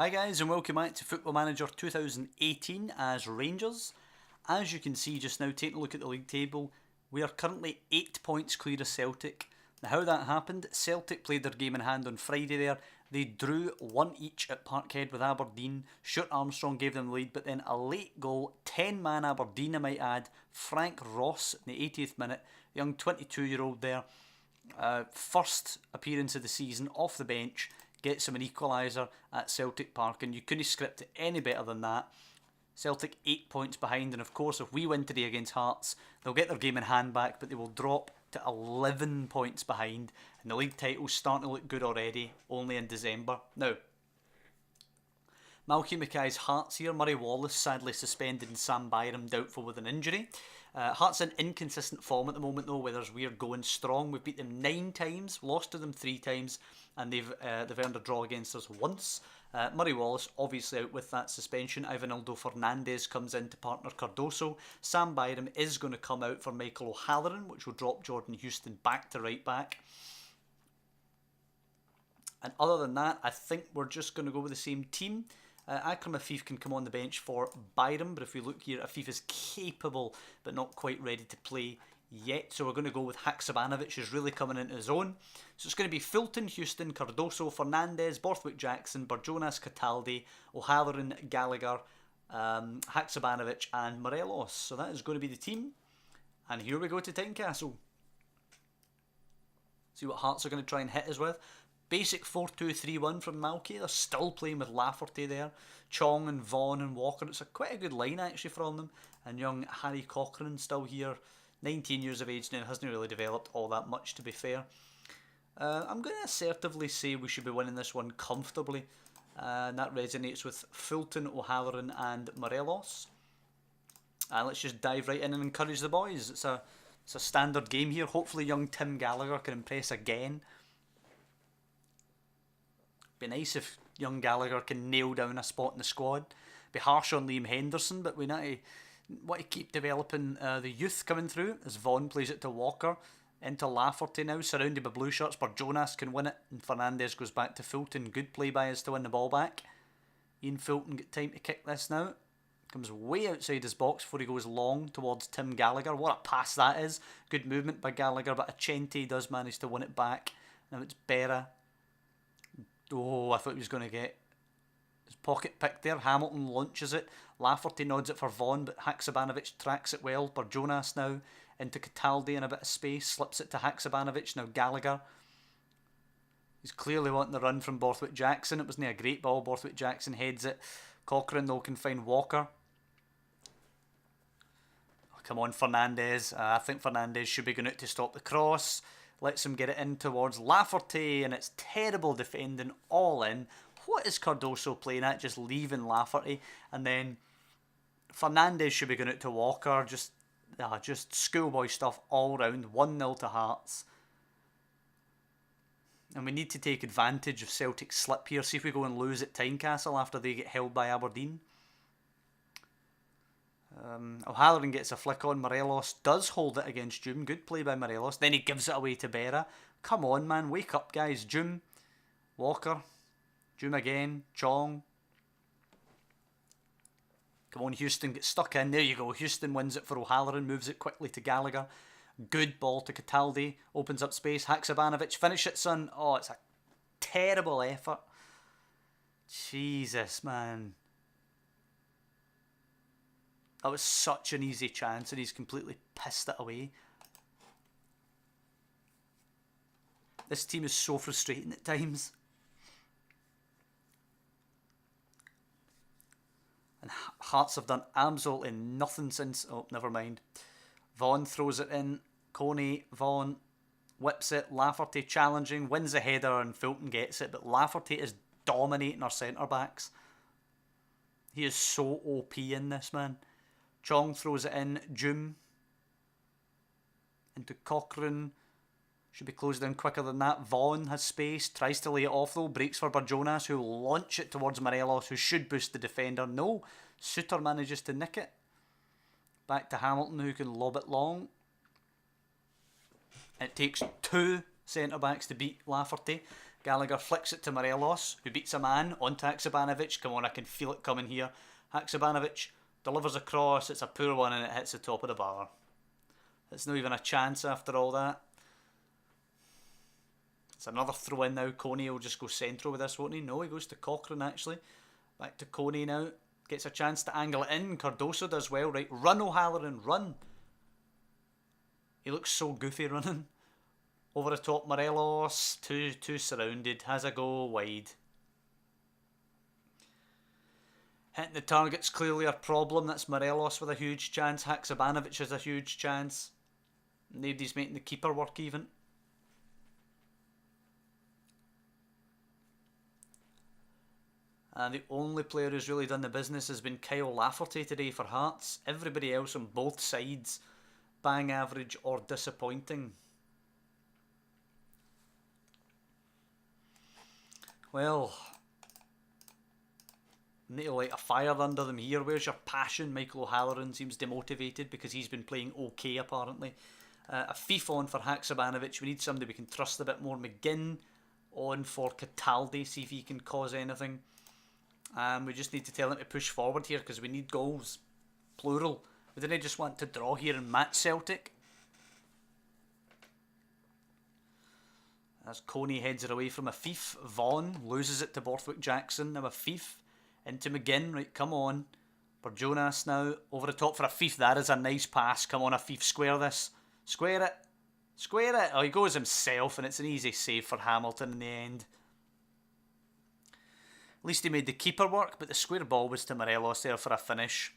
Hi guys and welcome back to Football Manager 2018 as Rangers. As you can see just now, taking a look at the league table, we are currently 8 points clear of Celtic. Now how that happened, Celtic played their game in hand on Friday there. They drew 1 each at Parkhead with Aberdeen. Stuart Armstrong gave them the lead, but then a late goal, 10-man Aberdeen I might add, Frank Ross in the 80th minute, the young 22-year-old there. First appearance of the season off the bench, gets him an equaliser at Celtic Park, and you couldn't script it any better than that. Celtic 8 points behind, and of course if we win today against Hearts, they'll get their game in hand back, but they will drop to 11 points behind, and the league title's starting to look good already, only in December. Now, Malky Mackay's Hearts here, Murray Wallace sadly suspended and Sam Byram doubtful with an injury. Hearts in inconsistent form at the moment though, whereas we're going strong. We've beat them 9 times, lost to them 3 times, and they've earned a draw against us once. Murray Wallace obviously out with that suspension. Ivanildo Fernandez comes in to partner Cardoso. Sam Byram is going to come out for Michael O'Halloran, which will drop Jordan Houston back to right back. And other than that, I think we're just going to go with the same team. Akram Afif can come on the bench for Byram, but if we look here, Afif is capable but not quite ready to play yet, so we're going to go with Haksabanovic, who's really coming into his own. So it's going to be Fulton, Houston, Cardoso, Fernandez, Borthwick Jackson, Barjonas, Cataldi, O'Halloran, Gallagher, Haksabanovic and Morelos. So that is going to be the team. And here we go to Tynecastle. See what Hearts are going to try and hit us with. Basic 4-2-3-1 from Malky. They're still playing with Lafferty there. Chong and Vaughan and Walker. It's quite a good line actually from them. And young Harry Cochrane still here. 19 years of age now. Hasn't really developed all that much, to be fair. I'm going to assertively say we should be winning this one comfortably. And that resonates with Fulton, O'Halloran and Morelos. And let's just dive right in and encourage the boys. It's a standard game here. Hopefully young Tim Gallagher can impress again. Be nice if young Gallagher can nail down a spot in the squad. Be harsh on Liam Henderson, but we need to keep developing the youth coming through as Vaughan plays it to Walker. Into Lafferty now, surrounded by blue shirts. Barjonas can win it, and Fernandez goes back to Fulton. Good play by us to win the ball back. Ian Fulton get time to kick this now. Comes way outside his box before he goes long towards Tim Gallagher. What a pass that is. Good movement by Gallagher, but Achente does manage to win it back. Now it's Berra. Oh, I thought he was going to get his pocket picked there. Hamilton launches it. Lafferty nods it for Vaughan, but Haksabanovic tracks it well. Barjonas now into Cataldi in a bit of space. Slips it to Haksabanovic. Now Gallagher. He's clearly wanting the run from Borthwick Jackson. It wasn't a great ball. Borthwick Jackson heads it. Cochrane though can find Walker. Oh, come on, Fernandez. I think Fernandez should be going out to stop the cross. Lets him get it in towards Lafferty, and it's terrible defending all in. What is Cardoso playing at? Just leaving Lafferty, and then Fernandez should be going out to Walker. Just schoolboy stuff all round. 1-0 to Hearts. And we need to take advantage of Celtic's slip here. See if we go and lose at Tynecastle after they get held by Aberdeen. O'Halloran gets a flick on. Morelos does hold it against Doom. Good play by Morelos. Then he gives it away to Berra. Come on, man. Wake up, guys. Doom. Walker. Doom again. Chong. Come on, Houston. Get stuck in. There you go. Houston wins it for O'Halloran. Moves it quickly to Gallagher. Good ball to Cataldi. Opens up space. Haksabanovic. Finish it, son. Oh, it's a terrible effort. Jesus, man. That was such an easy chance and he's completely pissed it away. This team is so frustrating at times. And Hearts have done absolutely nothing since... Oh, never mind. Vaughan throws it in. Coney, Vaughan whips it. Lafferty challenging. Wins the header and Fulton gets it. But Lafferty is dominating our centre-backs. He is so OP in this, man. Chong throws it in. Doom. Into Cochrane. Should be closed down quicker than that. Vaughan has space. Tries to lay it off though. Breaks for Barjonas, who will launch it towards Morelos, who should boost the defender. No. Suter manages to nick it. Back to Hamilton, who can lob it long. It takes 2 centre-backs to beat Lafferty. Gallagher flicks it to Morelos, who beats a man onto Haksabanovic. Come on, I can feel it coming here. Haksabanovic delivers a cross. It's a poor one and it hits the top of the bar. It's not even a chance after all that. It's another throw in now. Coney will just go central with this, won't he? No, he goes to Cochrane actually. Back to Coney now. Gets a chance to angle it in. Cardoso does well. Right, run O'Halloran, run. He looks so goofy running. Over the top, Morelos. Two surrounded. Has a go wide. Hitting the target's clearly a problem. That's Morelos with a huge chance. Haksabanovic has a huge chance. Nobody's making the keeper work even. And the only player who's really done the business has been Kyle Lafferty today for Hearts. Everybody else on both sides, bang average or disappointing. Well, need to light a fire under them here. Where's your passion? Michael O'Halloran seems demotivated because he's been playing okay apparently. A FIFA on for Haksabanovic. We need somebody we can trust a bit more. McGinn on for Cataldi, see if he can cause anything. We just need to tell him to push forward here because we need goals. Plural. We didn't just want to draw here and match Celtic. As Coney heads it away from a Fief. Vaughan loses it to Borthwick Jackson. Now a Fief into McGinn. Right, come on. For Jonas now. Over the top for a Fief. That is a nice pass. Come on, a Fief. Square this. Square it. Square it. Oh, he goes himself and it's an easy save for Hamilton in the end. At least he made the keeper work, but the square ball was to Morelos there for a finish.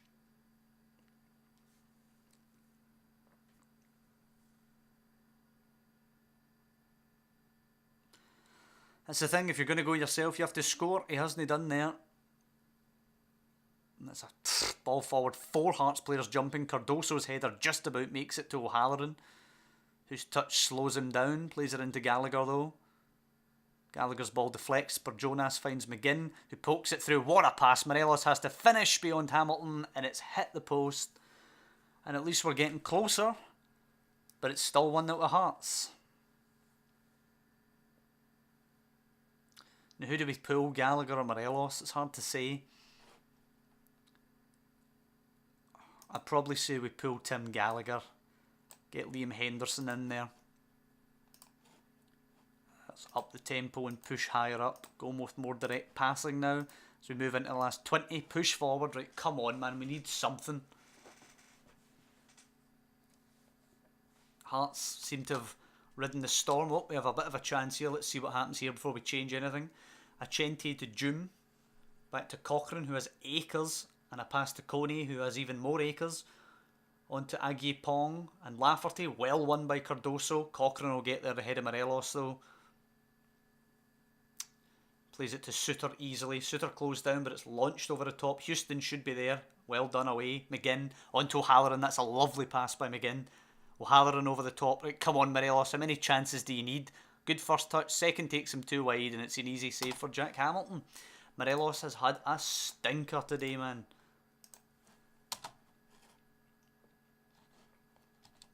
That's the thing, if you're going to go yourself, you have to score. He hasn't done there. And that's a ball forward. 4 Hearts players jumping. Cardoso's header just about makes it to O'Halloran, whose touch slows him down. Plays it into Gallagher though. Gallagher's ball deflects, but Jonas finds McGinn, who pokes it through. What a pass. Morelos has to finish beyond Hamilton, and it's hit the post. And at least we're getting closer, but it's still 1-0 to Hearts. Now, who do we pull, Gallagher or Morelos? It's hard to say. I'd probably say we pull Tim Gallagher. Get Liam Henderson in there. Let's up the tempo and push higher up. Go with more direct passing now. As we move into the last 20. Push forward. Right, come on, man. We need something. Hearts seem to have ridden the storm. Oh, we have a bit of a chance here. Let's see what happens here before we change anything. Achente to Doom. Back to Cochrane, who has acres. And a pass to Coney, who has even more acres. On to Aguirre Pong and Lafferty. Well won by Cardoso. Cochrane will get there ahead of Morelos though. Plays it to Suter easily. Suter closed down, but it's launched over the top. Houston should be there. Well done away. McGinn onto O'Halloran. That's a lovely pass by McGinn. O'Halloran over the top. Right, come on, Morelos. How many chances do you need? Good first touch. Second takes him too wide, and it's an easy save for Jack Hamilton. Morelos has had a stinker today, man.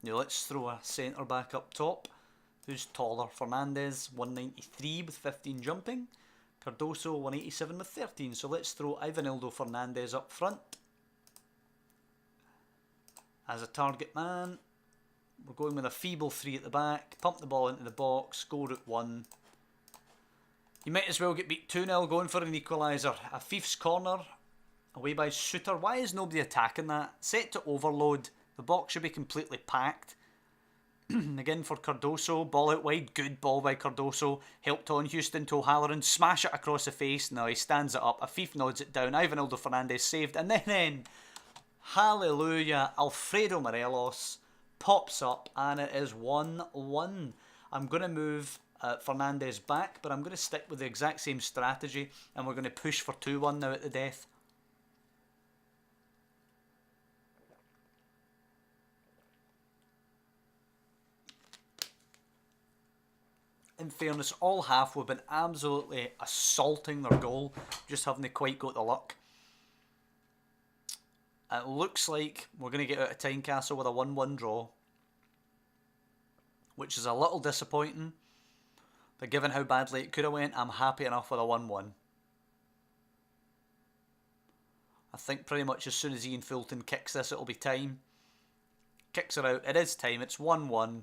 Now let's throw a centre back up top. Who's taller? Fernandez, 193 with 15 jumping. Cardoso, 187 with 13. So let's throw Ivanildo Fernandez up front as a target man. We're going with a feeble 3 at the back. Pump the ball into the box. Score at 1. You might as well get beat 2-0 going for an equaliser. A Fief's corner. Away by Suter. Why is nobody attacking that? Set to overload. The box should be completely packed. Again for Cardoso. Ball out wide. Good ball by Cardoso. Helped on Houston to O'Halloran. Smash it across the face. No, he stands it up. Afif nods it down. Ivanildo Fernandez saved. And then, hallelujah, Alfredo Morelos pops up. And it is 1-1. I'm going to move Fernandez back. But I'm going to stick with the exact same strategy. And we're going to push for 2-1 now at the death. In fairness, all half we've been absolutely assaulting their goal, just haven't quite got the luck. It looks like we're going to get out of Tynecastle with a 1-1 draw, which is a little disappointing. But given how badly it could have went, I'm happy enough with a 1-1. I think pretty much as soon as Ian Fulton kicks this, it'll be time. Kicks her out. It is time. It's 1-1.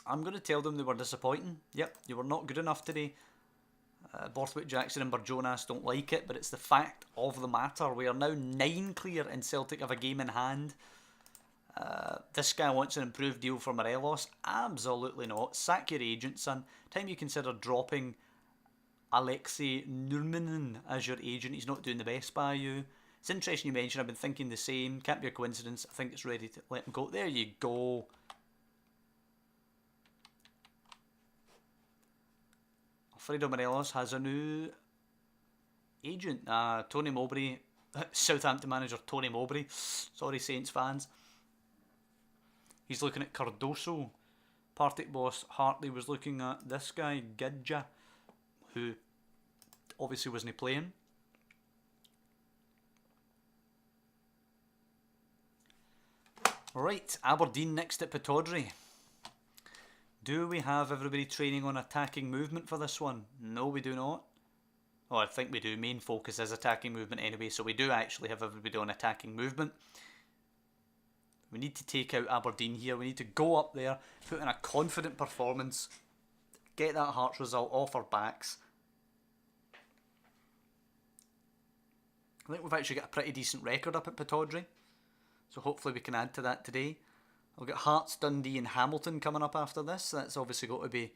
I'm going to tell them they were disappointing. Yep, you were not good enough today. Borthwick, Jackson and Burjonas don't like it, but it's the fact of the matter. We are now 9 clear and Celtic have a game in hand. This guy wants an improved deal for Morelos. Absolutely not. Sack your agent, son. Time you consider dropping Alexei Nurminen as your agent. He's not doing the best by you. It's interesting you mentioned. I've been thinking the same. Can't be a coincidence. I think it's ready to let him go. There you go. Alfredo Morelos has a new agent. Tony Mowbray. Southampton manager Tony Mowbray. Sorry, Saints fans. He's looking at Cardoso. Partick boss Hartley was looking at this guy, Gidja, who obviously wasn't playing. Right, Aberdeen next at Pittodrie. Do we have everybody training on attacking movement for this one? No, we do not. Oh, I think we do. Main focus is attacking movement anyway, so we do actually have everybody on attacking movement. We need to take out Aberdeen here. We need to go up there, put in a confident performance, get that Hearts result off our backs. I think we've actually got a pretty decent record up at Pittodrie, so hopefully we can add to that today. We've got Hearts, Dundee and Hamilton coming up after this. That's obviously got to be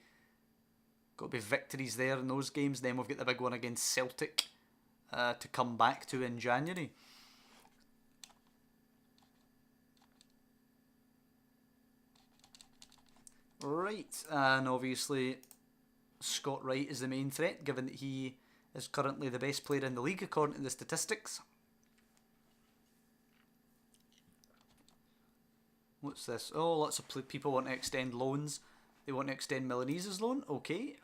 victories there in those games. Then we've got the big one against Celtic to come back to in January. Right, and obviously Scott Wright is the main threat, given that he is currently the best player in the league according to the statistics. What's this? Oh, lots of people want to extend loans. They want to extend Milanese's loan. Okay,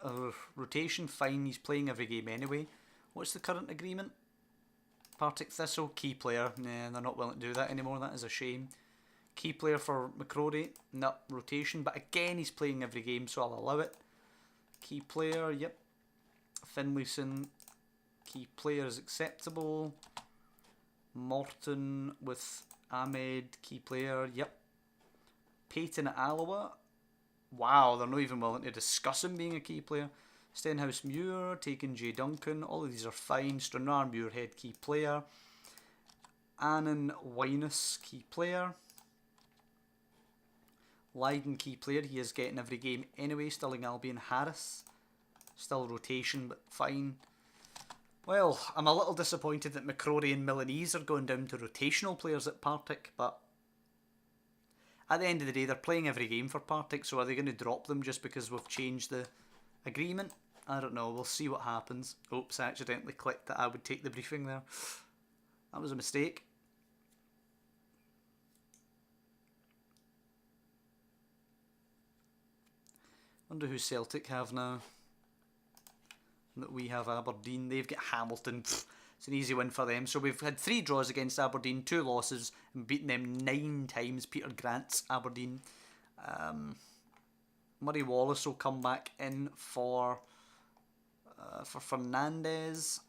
rotation, fine, he's playing every game anyway. What's the current agreement? Partick Thistle, key player. Nah, they're not willing to do that anymore, that is a shame. Key player for McCrory, no, rotation, but again he's playing every game, so I'll allow it. Key player, yep. Finlayson, key player is acceptable. Morton with Ahmed, key player, yep. Payton at Alloa, wow, they're not even willing to discuss him being a key player. Stenhouse Muir, taking J Duncan, all of these are fine. Stranraer Muirhead, key player. Annan Winus, key player. Lydon, key player, he is getting every game anyway. Stirling Albion Harris, still rotation but fine. Well, I'm a little disappointed that McCrory and Milanese are going down to rotational players at Partick, but at the end of the day they're playing every game for Partick, so are they going to drop them just because we've changed the agreement? I don't know, we'll see what happens. Oops, I accidentally clicked that I would take the briefing there. That was a mistake. Wonder who Celtic have now. That we have Aberdeen. They've got Hamilton. It's an easy win for them. So we've had 3 draws against Aberdeen, 2 losses, and beaten them 9 times. Peter Grant's Aberdeen. Murray Wallace will come back in for Fernandez.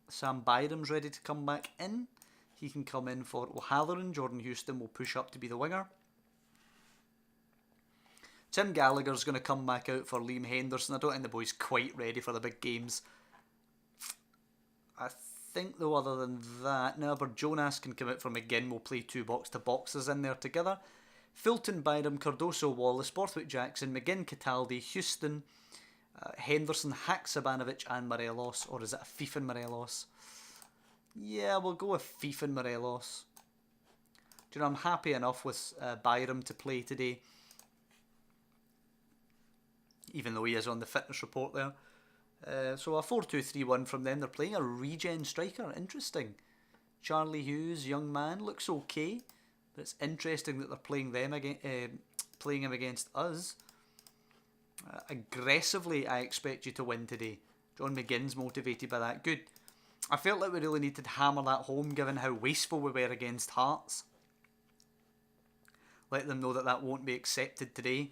Sam Byram's ready to come back in. He can come in for O'Halloran. Jordan Houston will push up to be the winger. Tim Gallagher's going to come back out for Liam Henderson. I don't think the boy's quite ready for the big games. I think, though, other than that, now Jonas can come out for McGinn. We'll play 2 box-to-boxes in there together. Fulton, Byram, Cardoso, Wallace, Borthwick, Jackson, McGinn, Cataldi, Houston, Henderson, Haksabanovic and Morelos. Or is it a Fief and Morelos? Yeah, we'll go with Fief and Morelos. Do you know, I'm happy enough with Byram to play today, even though he is on the fitness report there. So a 4-2-3-1 from them. They're playing a regen striker. Interesting. Charlie Hughes, young man, looks okay, but it's interesting that they're playing them again, playing him against us. Aggressively, I expect you to win today. John McGinn's motivated by that. Good. I felt like we really needed to hammer that home, given how wasteful we were against Hearts. Let them know that that won't be accepted today.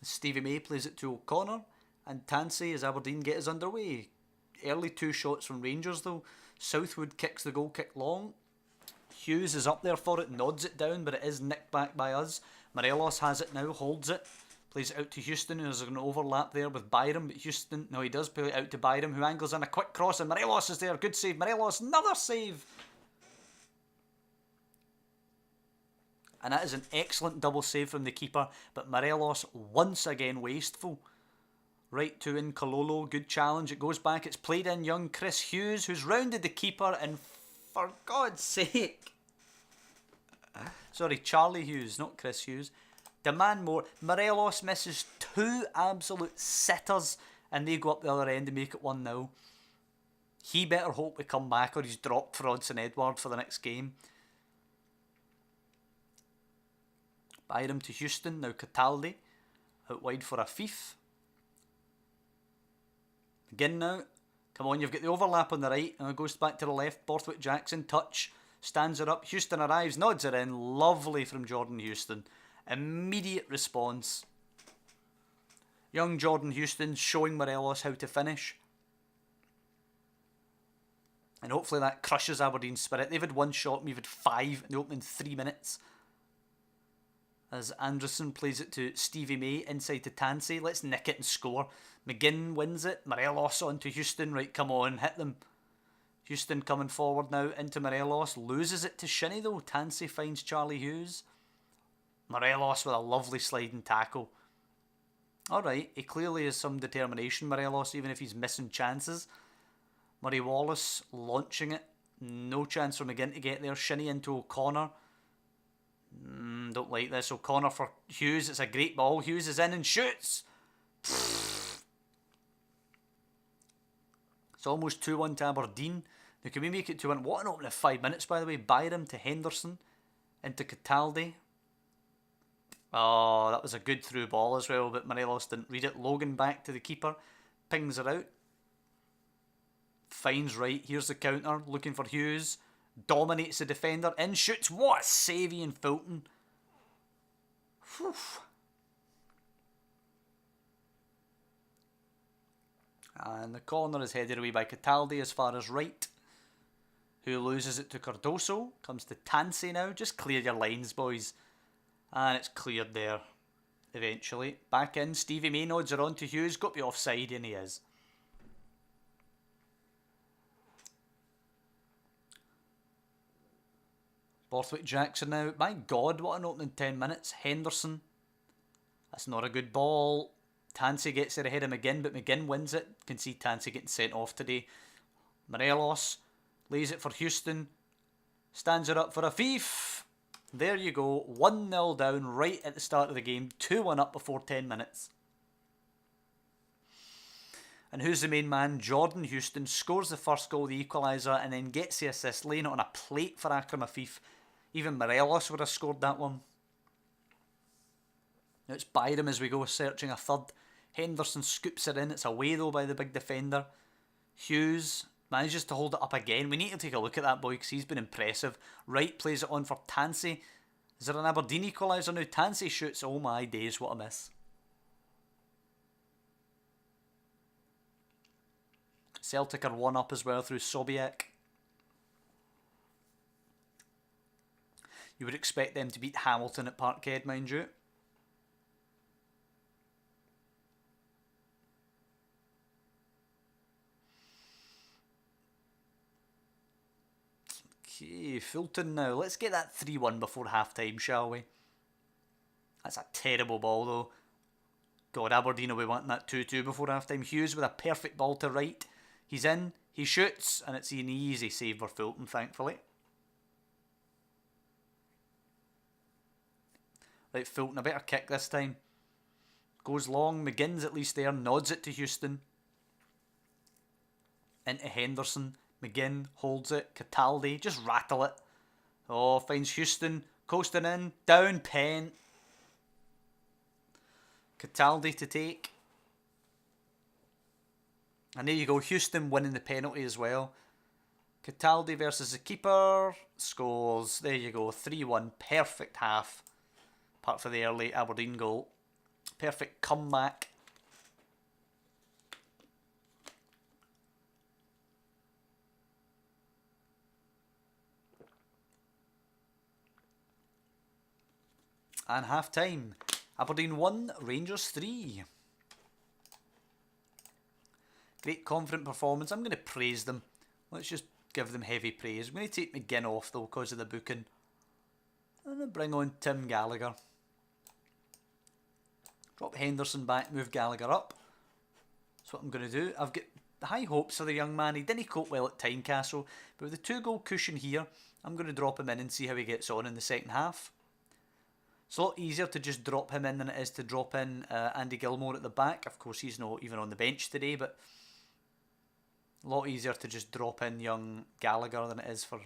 Stevie May plays it to O'Connor, and Tansey as Aberdeen get us underway. Early 2 shots from Rangers though. Southwood kicks the goal kick long. Hughes is up there for it, nods it down, but it is nicked back by us. Morelos has it now, holds it. Plays it out to Houston, who's going to overlap there with Byram, but Houston, no, he does play it out to Byram, who angles in a quick cross, and Morelos is there. Good save, Morelos, another save! And that is an excellent double save from the keeper, but Morelos once again wasteful. Right to in Kololo, good challenge, it goes back, it's played in young Chris Hughes, who's rounded the keeper, and for God's sake... Sorry, Charlie Hughes, not Chris Hughes. Demand more. Morelos misses 2 absolute sitters, and they go up the other end and make it 1-0. He better hope we come back, or he's dropped for Odsonne Edouard for the next game. Byram to Houston, now Cataldi. Out wide for a Afif. Again now. Come on, you've got the overlap on the right, and it goes back to the left. Borthwick Jackson, touch. Stands her up. Houston arrives, nods her in. Lovely from Jordan Houston. Immediate response. Young Jordan Houston showing Morelos how to finish. And hopefully that crushes Aberdeen's spirit. They've had 1 shot, we've had 5 in the opening 3 minutes. As Anderson plays it to Stevie May, inside to Tansey. Let's nick it and score. McGinn wins it. Morelos on to Houston. Right, come on, hit them. Houston coming forward now into Morelos. Loses it to Shinnie though. Tansey finds Charlie Hughes. Morelos with a lovely sliding tackle. Alright, he clearly has some determination, Morelos, even if he's missing chances. Murray Wallace launching it. No chance for McGinn to get there. Shinnie into O'Connor. Don't like this. O'Connor for Hughes. It's a great ball. Hughes is in and shoots. It's almost 2-1 to Aberdeen. Now can we make it 2-1? What an opening of 5 minutes, by the way. Byram to Henderson. Into Cataldi. Oh, that was a good through ball as well, but Morelos didn't read it. Logan back to the keeper. Pings her out. Finds right. Here's the counter. Looking for Hughes. Dominates the defender. In shoots. What a save, Ian Fulton. Whew. And the corner is headed away by Cataldi as far as right. Who loses it to Cardoso. Comes to Tansey now. Just clear your lines, boys. And it's cleared there. Eventually. Back in. Stevie May nods her on to Hughes. Got to be offside, and he is. Borthwick Jackson now. My God, what an opening 10 minutes. Henderson. That's not a good ball. Tansey gets it ahead of McGinn, but McGinn wins it. Can see Tansey getting sent off today. Morelos lays it for Houston. Stands it up for Afif. There you go. 1-0 down right at the start of the game. 2-1 up before 10 minutes. And who's the main man? Jordan Houston scores the first goal, the equaliser, and then gets the assist, laying it on a plate for Akram Afif. Even Morelos would have scored that one. Now it's Byram as we go, searching a third. Henderson scoops it in. It's away though by the big defender. Hughes manages to hold it up again. We need to take a look at that boy because he's been impressive. Wright plays it on for Tansey. Is there an Aberdeen equaliser now? Tansey shoots. Oh my days, what a miss. Celtic are 1 up as well through Sobiek. You would expect them to beat Hamilton at Parkhead, mind you. Okay, Fulton now. Let's get that 3-1 before half-time, shall we? That's a terrible ball, though. God, Aberdeen will be wanting that 2-2 before half-time. Hughes with a perfect ball to right. He's in, he shoots, and it's an easy save for Fulton, thankfully. Right, Fulton, a better kick this time. Goes long, McGinn's at least there, nods it to Houston. Into Henderson. McGinn holds it. Cataldi, just rattle it. Oh, finds Houston. Coasting in. Down, pen. Cataldi to take. And there you go. Houston winning the penalty as well. Cataldi versus the keeper. Scores. There you go. 3-1. Perfect half. Apart for the early Aberdeen goal. Perfect comeback. And half time. Aberdeen 1, Rangers 3. Great confident performance. I'm going to praise them. Let's just give them heavy praise. I'm going to take McGinn off though because of the booking. And then bring on Tim Gallagher. Drop Henderson back, move Gallagher up. That's what I'm going to do. I've got high hopes for the young man. He didn't cope well at Tynecastle, but with the 2-goal cushion here, I'm going to drop him in and see how he gets on in the second half. It's a lot easier to just drop him in than it is to drop in Andy Gilmore at the back. Of course, he's not even on the bench today, but a lot easier to just drop in young Gallagher than it is for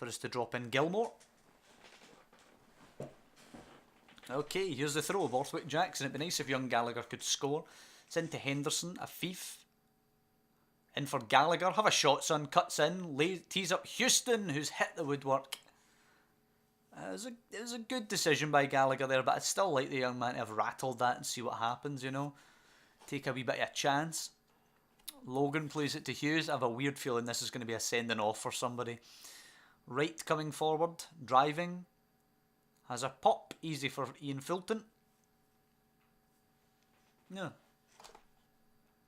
us to drop in Gilmore. Okay, here's the throw. Borthwick Jackson. It'd be nice if young Gallagher could score. It's into Henderson. Afif. In for Gallagher. Have a shot, son. Cuts in. Tees up Houston, who's hit the woodwork. It was a good decision by Gallagher there, but I'd still like the young man to have rattled that and see what happens, you know. Take a wee bit of a chance. Logan plays it to Hughes. I have a weird feeling this is going to be a sending off for somebody. Wright coming forward. Driving. Has a pop. Easy for Ian Fulton. Yeah.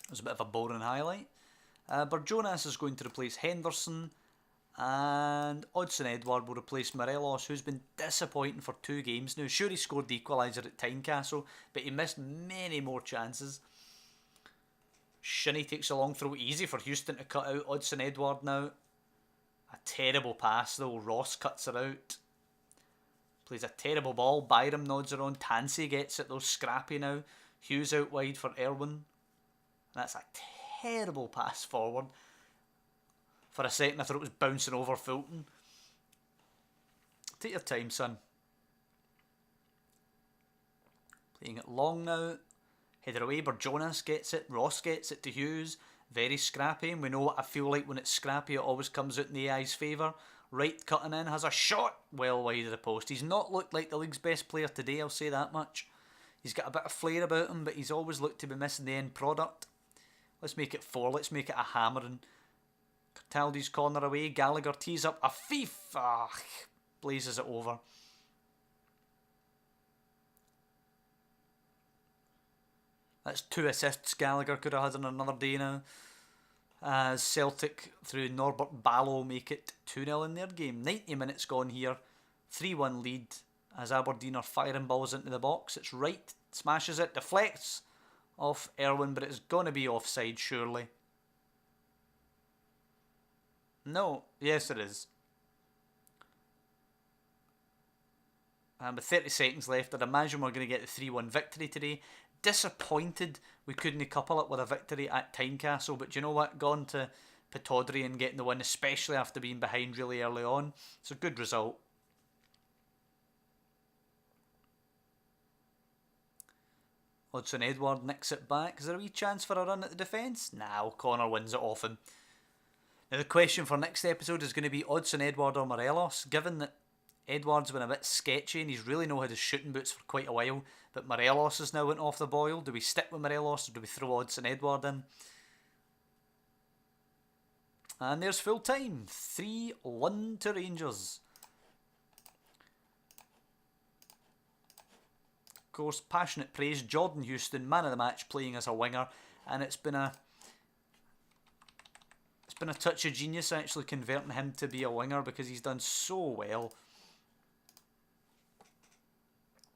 It was a bit of a boring highlight. Burjonas is going to replace Henderson. And Odsonne Edouard will replace Morelos, who's been disappointing for 2 games now. Sure, he scored the equaliser at Tynecastle, but he missed many more chances. Shinnie takes a long throw. Easy for Houston to cut out. Odsonne Edouard now. A terrible pass though. Ross cuts her out. Plays a terrible ball. Byram nods her on. Tansey gets it though. Scrappy now. Hughes out wide for Irwin. That's a terrible pass forward. For a second I thought it was bouncing over Fulton. Take your time, son. Playing it long now. Header away. Burjonas gets it. Ross gets it to Hughes. Very scrappy. And we know what I feel like when it's scrappy. It always comes out in the AI's favour. Wright cutting in. Has a shot well wide of the post. He's not looked like the league's best player today, I'll say that much. He's got a bit of flair about him, but he's always looked to be missing the end product. Let's make it 4. Let's make it a hammering. Taldy's corner away. Gallagher tees up. Afif. Blazes it over. That's 2 assists Gallagher could have had on another day now. As Celtic through Norbert Ballo make it 2-0 in their game. 90 minutes gone here. 3-1 lead as Aberdeen are firing balls into the box. It's Wright. Smashes it. Deflects off Irwin, but it's going to be offside surely. No, yes it is. With 30 seconds left, I'd imagine we're going to get the 3-1 victory today. Disappointed we couldn't couple it with a victory at Tynecastle, but you know what? Gone to Pittodrie and getting the win, especially after being behind really early on. It's a good result. Odsonne Edouard nicks it back. Is there a wee chance for a run at the defence? Nah, O'Connor wins it off him. Now the question for next episode is going to be Odsonne Edouard or Morelos. Given that Edouard's been a bit sketchy and he's really not had his shooting boots for quite a while, but Morelos has now went off the boil. Do we stick with Morelos or do we throw Odsonne Edouard in? And there's full time. 3-1 to Rangers. Of course, passionate praise. Jordan Houston, man of the match, playing as a winger, and it's been a touch of genius actually converting him to be a winger because he's done so well.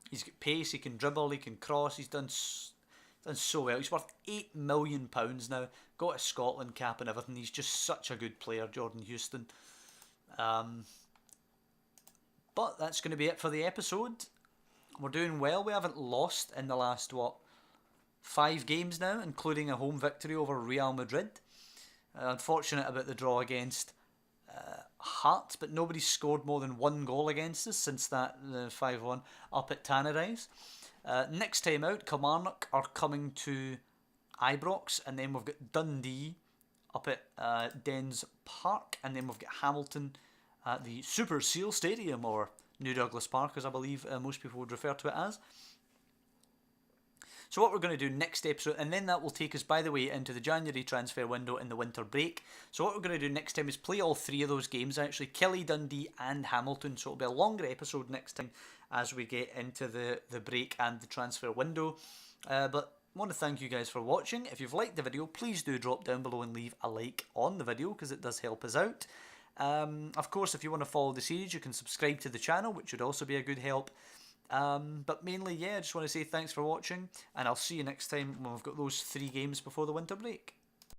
He's got pace, he can dribble, he can cross, he's done so well. He's worth £8 million now, got a Scotland cap and everything. He's just such a good player, Jordan Houston. But that's going to be it for the episode. We're doing well. We haven't lost in the last, 5 games now, including a home victory over Real Madrid. Unfortunate about the draw against Hearts, but nobody's scored more than 1 goal against us since that 5-1 up at Tannadice. Next time out, Kilmarnock are coming to Ibrox, and then we've got Dundee up at Dens Park, and then we've got Hamilton at the Super Seal Stadium, or New Douglas Park as I believe most people would refer to it as. So what we're going to do next episode, and then that will take us, by the way, into the January transfer window and the winter break. So what we're going to do next time is play all three of those games, actually, Kelly, Dundee and Hamilton. So it'll be a longer episode next time as we get into the break and the transfer window. But I want to thank you guys for watching. If you've liked the video, please do drop down below and leave a like on the video, because it does help us out. Of course, if you want to follow the series, you can subscribe to the channel, which would also be a good help. But mainly, yeah, I just want to say thanks for watching, and I'll see you next time when we've got those 3 games before the winter break.